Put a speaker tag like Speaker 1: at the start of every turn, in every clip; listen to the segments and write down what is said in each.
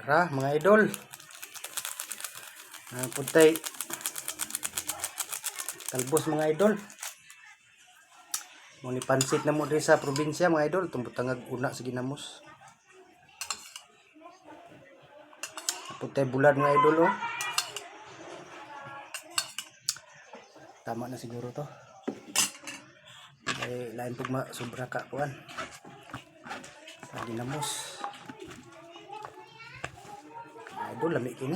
Speaker 1: Tara mga idol. Puntay talbos mga idol. Muni pansit na mo diri sa probinsya mga idol. Tumbutangag una sa ginamos. Puntay bulad mga idol oh. Tama na siguro to. Ay lain pug sobra ka kuan. Sa ginamos. Idol lami kini.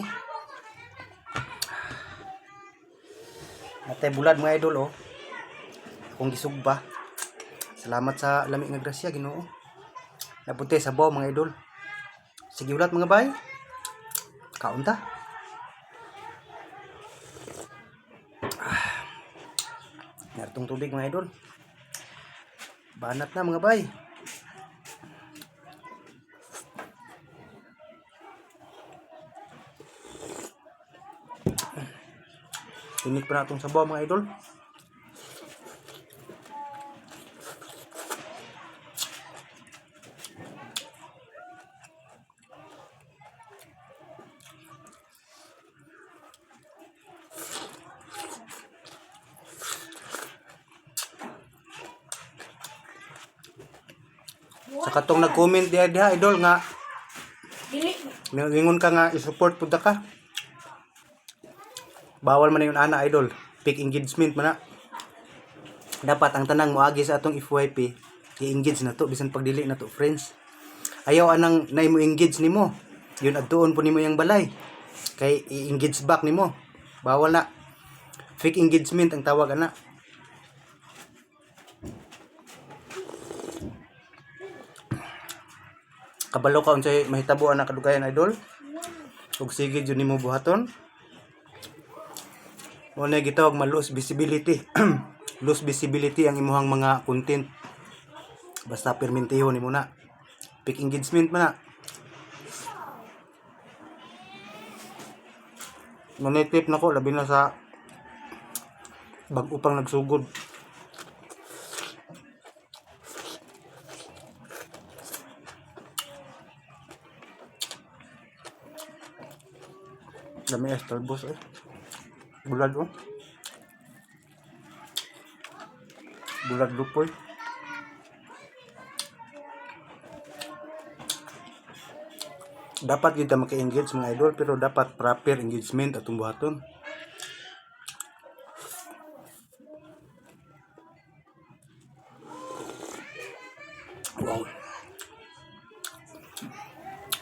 Speaker 1: Natay bulad mga idol oh. Akong gisugba. Salamat sa lami nga grasya Ginoo. Napunti sa baw mga idol. Sige ulat mga bay. Kaon ta. Nartong tubig mga idol. Banat na mga bay. Tinik pa natong sabaw mga idol. Sa katong nag-comment diha idol nga ningon ka nga i-support pud ka. Bawal man yung ana idol. Pick engagement man na. Dapat ang tanang moagi sa atong FYP i-engage na to bisan pagdili na to friends. Ayaw anang nay mo engage nimo. Yun adtuon po nimo yang balay. Kay i-engage back nimo. Bawal na. Fake engagement ang tawag ana. Kabalo ka unsay mahitabo ana kadugayan idol. Ug sige jud nimo buhaton. Mo na gitawag ma-lose visibility. Lose visibility ang imuhang mga content. Basta permintiho nimo na. Pick engagement man na. Manitip na ko labi na sa bag-o pang nagsugod. Dami talbos eh. Bulad oh. Bulad lupoy. Dapat kita maki-engage mga idol pero dapat proper engagement atong buhaton. Wow.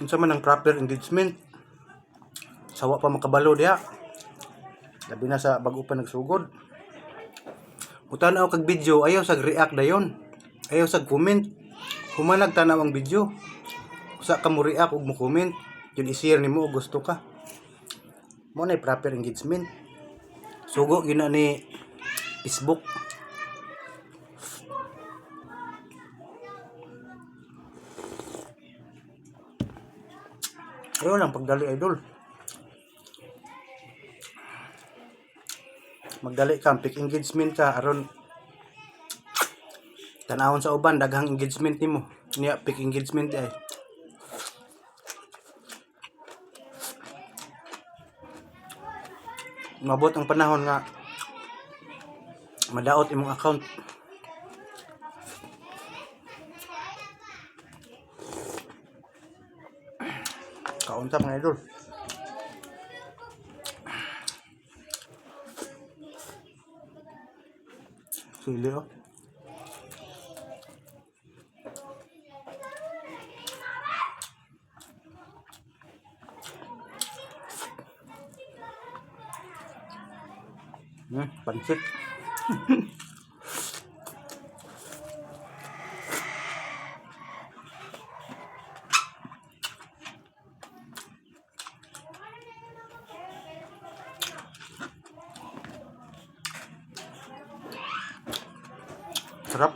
Speaker 1: Unsa man ang proper engagement? Sawa pa makabalo diha. Labi na sa bag-o pa nagsugod. Utanaw kag video, ayaw sag react dayon. Ayaw sag comment. Humanag tanaw ang video. Usa ka mo react ug mo comment. Yun i-share nimo og gusto ka. Mo na proper engagement. Sugo gina ni Facebook. Ayaw lang pagdali idol. Magdali ka, pick engagement ka aron tanawon sa uban daghang engagement nimo. Niya pick engagement ay. Mabot ang panahon nga madaot imong account. Kaunta mga idol. Sili oh. Pansit. Sarap.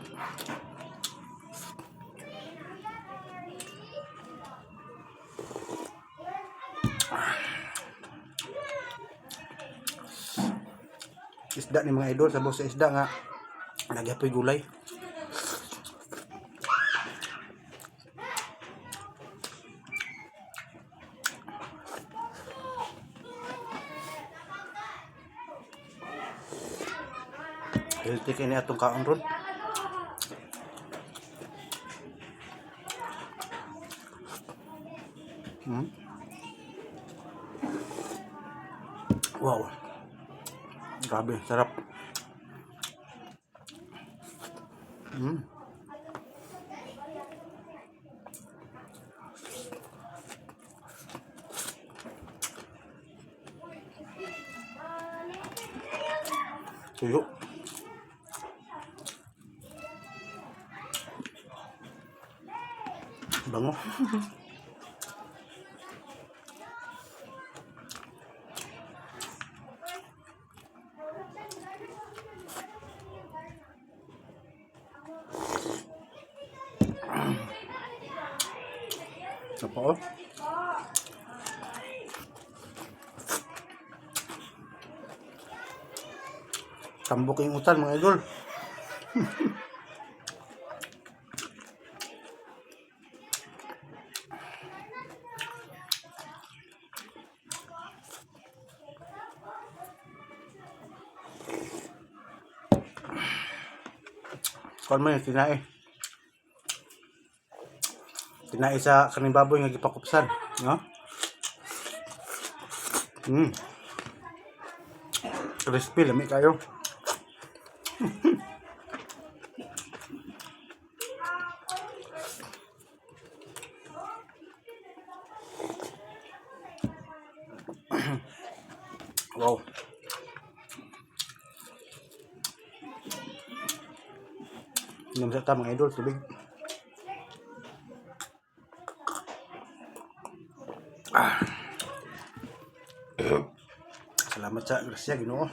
Speaker 1: Isda ni mga idol, sabaw sa isda nga nagyapoy gulay. Healthy kini atong kaon ron. Hmm. Wow. Grabe, sarap. Hmm. Tuyo. Bango. Apa oh? Tambok yung utan mga idol. Kuan mo yung tinai. Tinai sa kaning baboy nga gipakupsan, no? Crispy lami kayo. Wow. Inom sa ta mga idol, tubig. Salamat sa grasya Ginoo.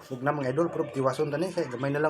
Speaker 1: Sug na mga idol, pero tiwason tani kay gamay na lang.